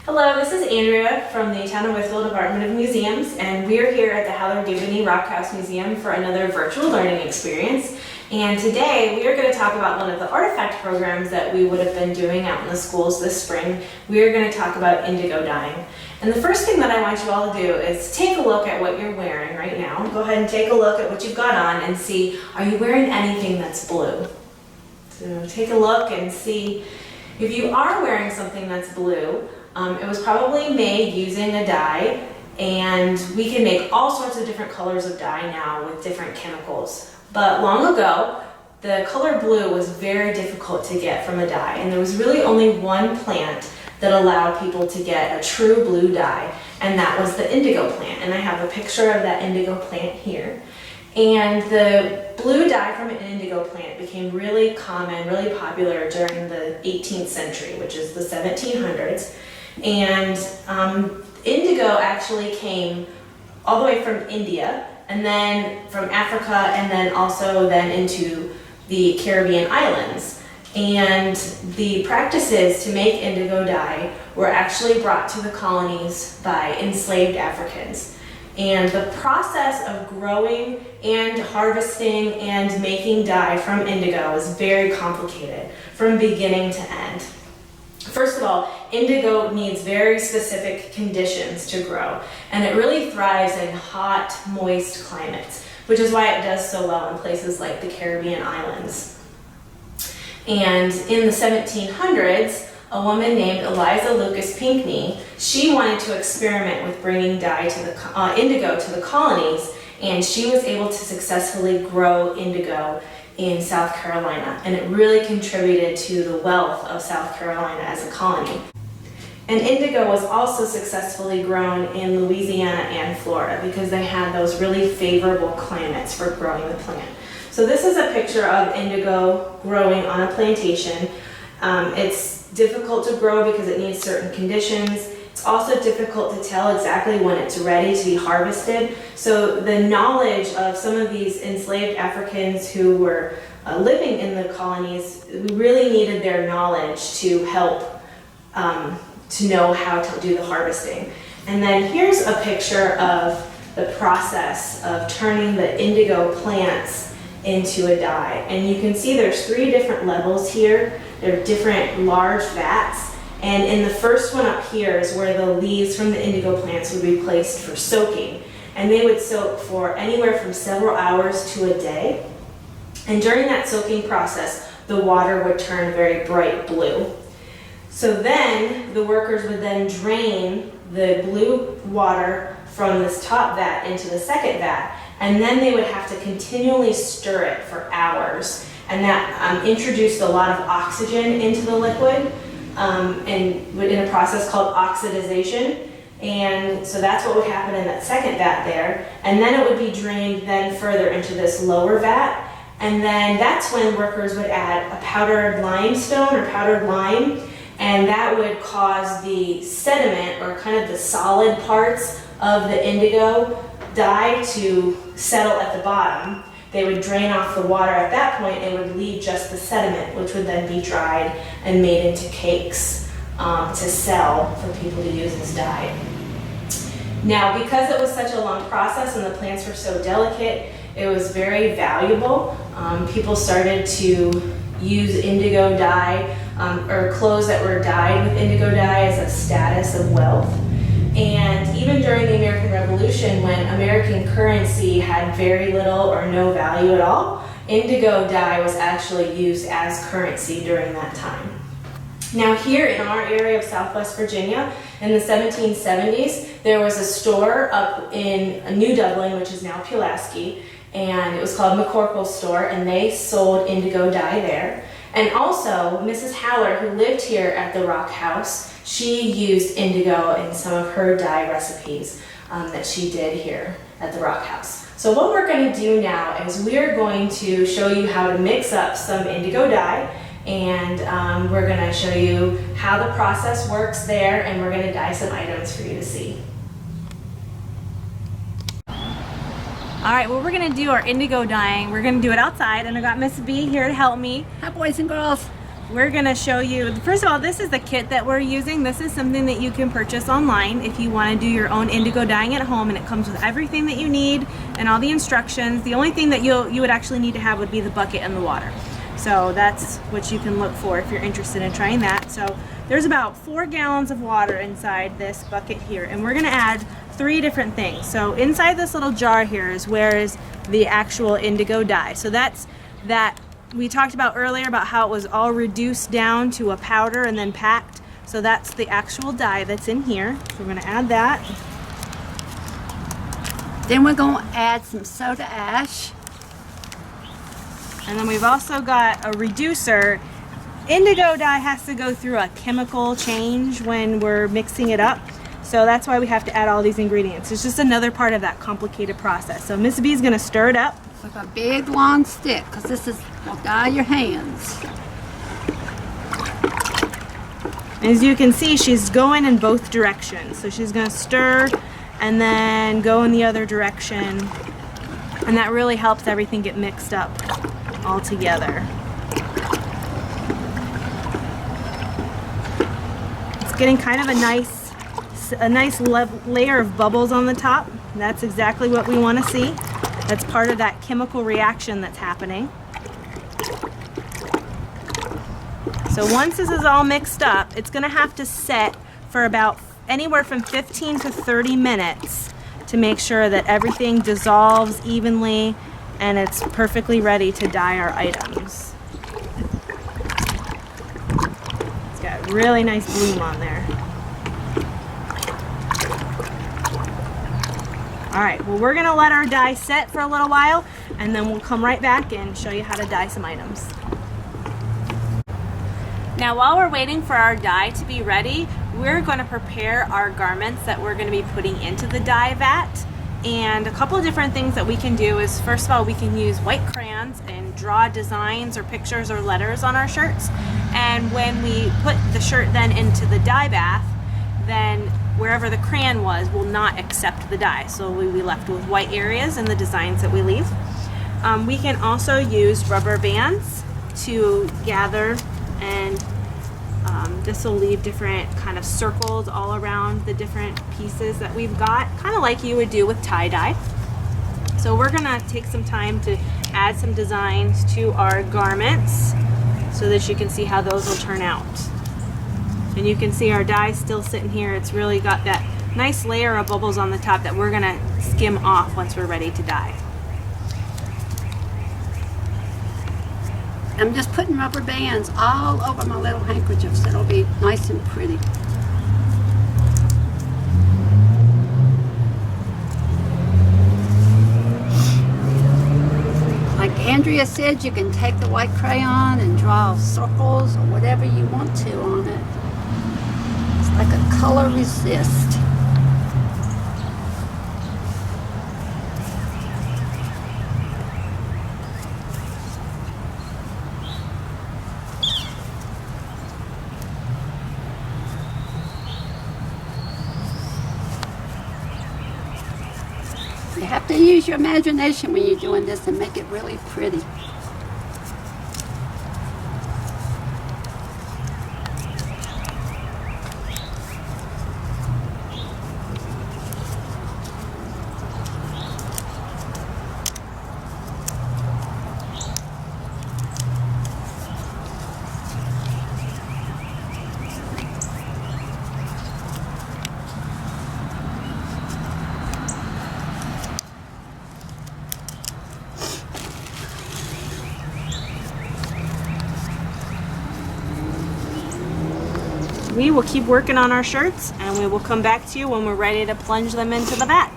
Hello, this is Andrea from the Town of Westville Department of Museums, and we're here at the Hallard-Dubany Rock House Museum for another virtual learning experience. And today we are going to talk about one of the artifact programs that we would have been doing out in the schools this spring. We are going to talk about indigo dyeing. And the first thing that I want you all to do is take a look at what you're wearing right now. Go ahead and take a look at what you've got on and see, are you wearing anything that's blue? So take a look and see if you are wearing something that's blue. It was probably made using a dye, and we can make all sorts of different colors of dye now with different chemicals. But long ago, the color blue was very difficult to get from a dye, and there was really only one plant that allowed people to get a true blue dye, and that was the indigo plant. And I have a picture of that indigo plant here. And the blue dye from an indigo plant became really common, really popular during the 18th century, which is the 1700s. And indigo actually came all the way from India, and then from Africa, and then also then into the Caribbean islands. And the practices to make indigo dye were actually brought to the colonies by enslaved Africans. And the process of growing and harvesting and making dye from indigo is very complicated from beginning to end. First of all, indigo needs very specific conditions to grow, and it really thrives in hot, moist climates, which is why it does so well in places like the Caribbean islands. And in the 1700s, a woman named Eliza Lucas Pinckney, she wanted to experiment with bringing dye to the indigo to the colonies, and she was able to successfully grow indigo in South Carolina, and it really contributed to the wealth of South Carolina as a colony. And indigo was also successfully grown in Louisiana and Florida because they had those really favorable climates for growing the plant. So this is a picture of indigo growing on a plantation. It's difficult to grow because it needs certain conditions. It's also difficult to tell exactly when it's ready to be harvested. So the knowledge of some of these enslaved Africans who were living in the colonies, we really needed their knowledge to help to know how to do the harvesting. And then here's a picture of the process of turning the indigo plants into a dye. And you can see there's 3 different levels here. There are different large vats. And in the first one up here is where the leaves from the indigo plants would be placed for soaking. And they would soak for anywhere from several hours to a day. And during that soaking process, the water would turn very bright blue. So then the workers would then drain the blue water from this top vat into the second vat. And then they would have to continually stir it for hours. And that introduced a lot of oxygen into the liquid. And in a process called oxidization. And so that's what would happen in that second vat there. And then it would be drained then further into this lower vat. And then that's when workers would add a powdered limestone or powdered lime. And that would cause the sediment, or kind of the solid parts of the indigo dye, to settle at the bottom. They would drain off the water at that point and would leave just the sediment, which would then be dried and made into cakes to sell for people to use as dye. Now, because it was such a long process and the plants were so delicate, it was very valuable. People started to use indigo dye or clothes that were dyed with indigo dye as a status of wealth. And even during the American Revolution, when American currency had very little or no value at all, indigo dye was actually used as currency during that time. Now here in our area of Southwest Virginia, in the 1770s, there was a store up in New Dublin, which is now Pulaski, and it was called McCorkle's store, and they sold indigo dye there. And also, Mrs. Haller, who lived here at the Rock House, she used indigo in some of her dye recipes that she did here at the Rock House. So what we're going to do now is we're going to show you how to mix up some indigo dye, and we're going to show you how the process works there, and we're going to dye some items for you to see. All right, well, we're gonna do our indigo dyeing. We're gonna do it outside, and I got Miss B here to help me. Hi, boys and girls. we're gonna show you, first of all, this is the kit that we're using. This is something that you can purchase online if you want to do your own indigo dyeing at home, and it comes with everything that you need and all the instructions. The only thing that you would actually need to have would be the bucket and the water. So that's what you can look for if you're interested in trying that. So there's about 4 gallons of water inside this bucket here, and we're gonna add 3 different things. So inside this little jar here is where is the actual indigo dye. So that's that we talked about earlier about how it was all reduced down to a powder and then packed. So that's the actual dye that's in here. So we're gonna add that. Then we're going to add some soda ash. And then we've also got a reducer. Indigo dye has to go through a chemical change when we're mixing it up. So that's why we have to add all these ingredients. It's just another part of that complicated process. So Miss B is gonna stir it up. With a big long stick, because this is will dye your hands. As you can see, she's going in both directions. So she's gonna stir and then go in the other direction. And that really helps everything get mixed up all together. It's getting kind of a nice layer of bubbles on the top. That's exactly what we want to see. That's part of that chemical reaction that's happening. So once this is all mixed up, it's going to have to set for about anywhere from 15 to 30 minutes to make sure that everything dissolves evenly and it's perfectly ready to dye our items. It's got really nice bloom on there. All right, well, we're gonna let our dye set for a little while, and then we'll come right back and show you how to dye some items. Now, while we're waiting for our dye to be ready, we're gonna prepare our garments that we're gonna be putting into the dye vat. And a couple of different things that we can do is, first of all, we can use white crayons and draw designs or pictures or letters on our shirts. And when we put the shirt then into the dye bath, then wherever the crayon was will not accept the dye. So we'll be left with white areas in the designs that we leave. We can also use rubber bands to gather, and this will leave different kind of circles all around the different pieces that we've got, kind of like you would do with tie-dye. So we're gonna take some time to add some designs to our garments so that you can see how those will turn out. And you can see our dye still sitting here. It's really got that nice layer of bubbles on the top that we're gonna skim off once we're ready to dye. I'm just putting rubber bands all over my little handkerchiefs. It'll be nice and pretty. Like Andrea said, you can take the white crayon and draw circles or whatever you want to on it. It's like a color resist. You have to use your imagination when you're doing this and make it really pretty. We will keep working on our shirts, and we will come back to you when we're ready to plunge them into the vat.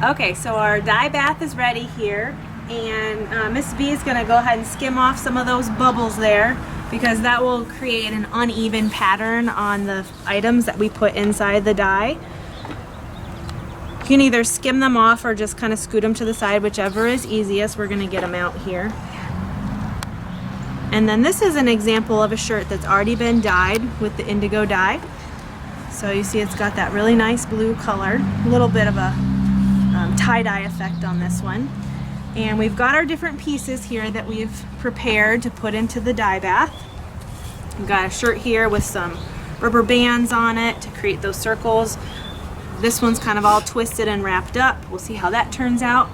Okay, so our dye bath is ready here, and Miss B is going to go ahead and skim off some of those bubbles there, because that will create an uneven pattern on the items that we put inside the dye. You can either skim them off or just kind of scoot them to the side, whichever is easiest. We're going to get them out here. And then this is an example of a shirt that's already been dyed with the indigo dye. So you see it's got that really nice blue color, a little bit of a tie-dye effect on this one. And we've got our different pieces here that we've prepared to put into the dye bath. We've got a shirt here with some rubber bands on it to create those circles. This one's kind of all twisted and wrapped up. We'll see how that turns out.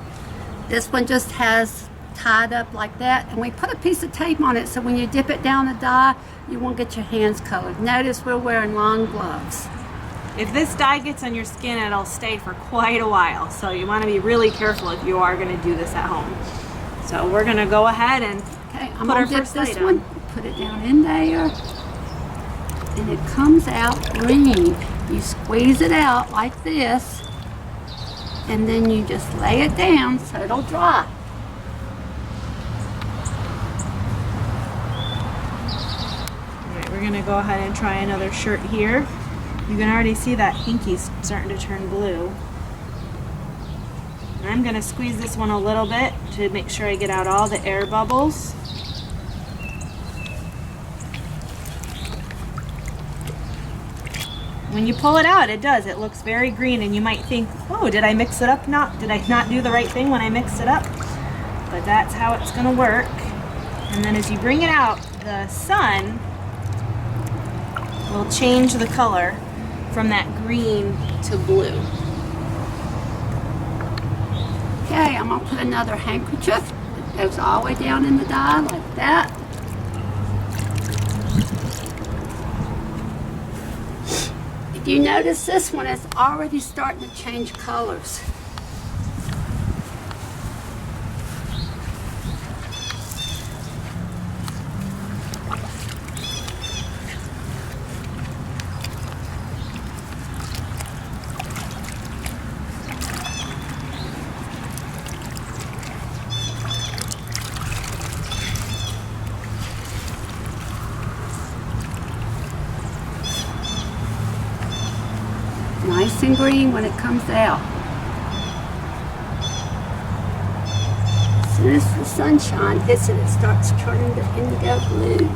This one just has tied up like that, and we put a piece of tape on it so when you dip it down the dye, you won't get your hands colored. Notice we're wearing long gloves. If this dye gets on your skin, it'll stay for quite a while, so you want to be really careful if you are going to do this at home. So we're going to go ahead and Okay, I'm put gonna our dip first this item. one, put it down in there, and it comes out green. You squeeze it out like this, and then you just lay it down so it'll dry. Alright, we're going to go ahead and try another shirt here. You can already see that hinky's starting to turn blue. And I'm going to squeeze this one a little bit to make sure I get out all the air bubbles. When you pull it out, it does. It looks very green, and you might think, oh, did I mix it up? Did I not do the right thing when I mixed it up? But that's how it's going to work. And then as you bring it out, the sun will change the color from that green to blue. Okay, I'm gonna put another handkerchief that goes all the way down in the dye like that. If you notice, this one is already starting to change colors. Nice and green when it comes out. As soon as the sunshine hits it, it starts turning to indigo blue.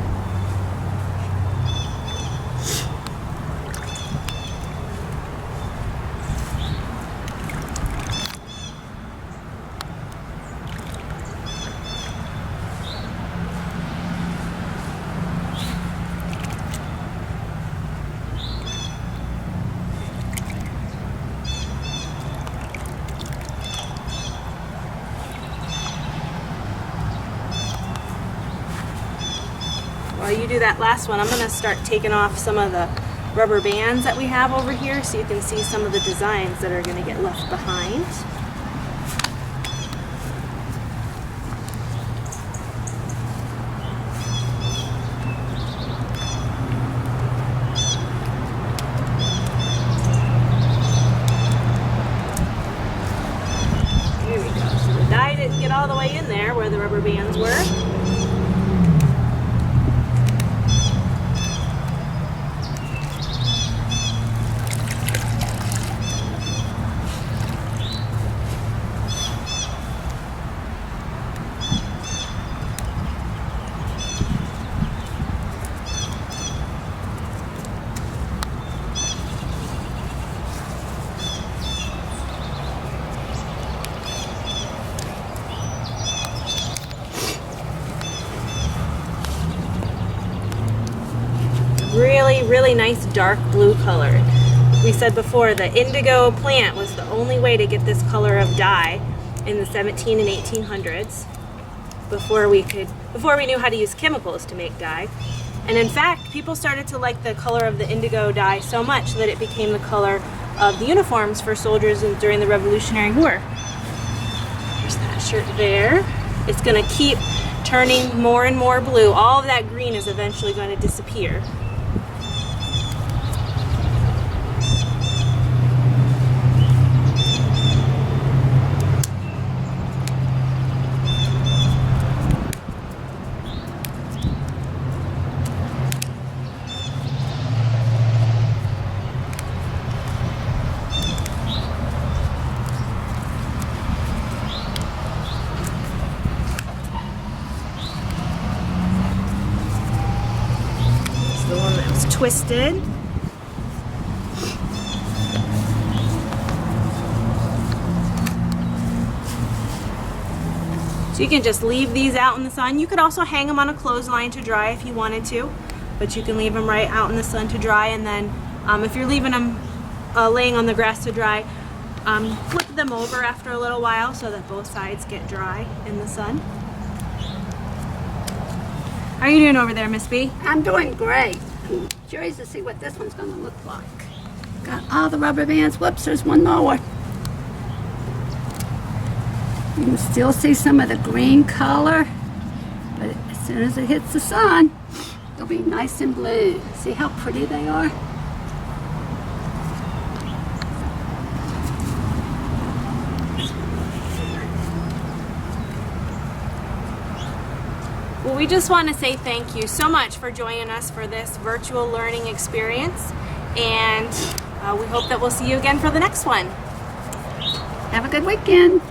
While you do that last one, I'm going to start taking off some of the rubber bands that we have over here so you can see some of the designs that are going to get left behind. There we go. So the dye didn't get all the way in there where the rubber bands were. Really nice dark blue color. We said before, the Indigo Plant was the only way to get this color of dye in the 17 and 1800s before we knew how to use chemicals to make dye. And in fact, people started to like the color of the indigo dye so much that it became the color of the uniforms for soldiers during the Revolutionary War. There's that shirt there. It's going to keep turning more and more blue. All of that green is eventually going to disappear. The one that was twisted. So you can just leave these out in the sun. You could also hang them on a clothesline to dry if you wanted to, but you can leave them right out in the sun to dry. And then if you're leaving them laying on the grass to dry, flip them over after a little while so that both sides get dry in the sun. How are you doing over there, Miss B? I'm doing great. I'm curious to see what this one's going to look like. Got all the rubber bands. Whoops, there's one more. You can still see some of the green color, but as soon as it hits the sun, it'll be nice and blue. See how pretty they are? Well, we just want to say thank you so much for joining us for this virtual learning experience, and we hope that we'll see you again for the next one. Have a good weekend.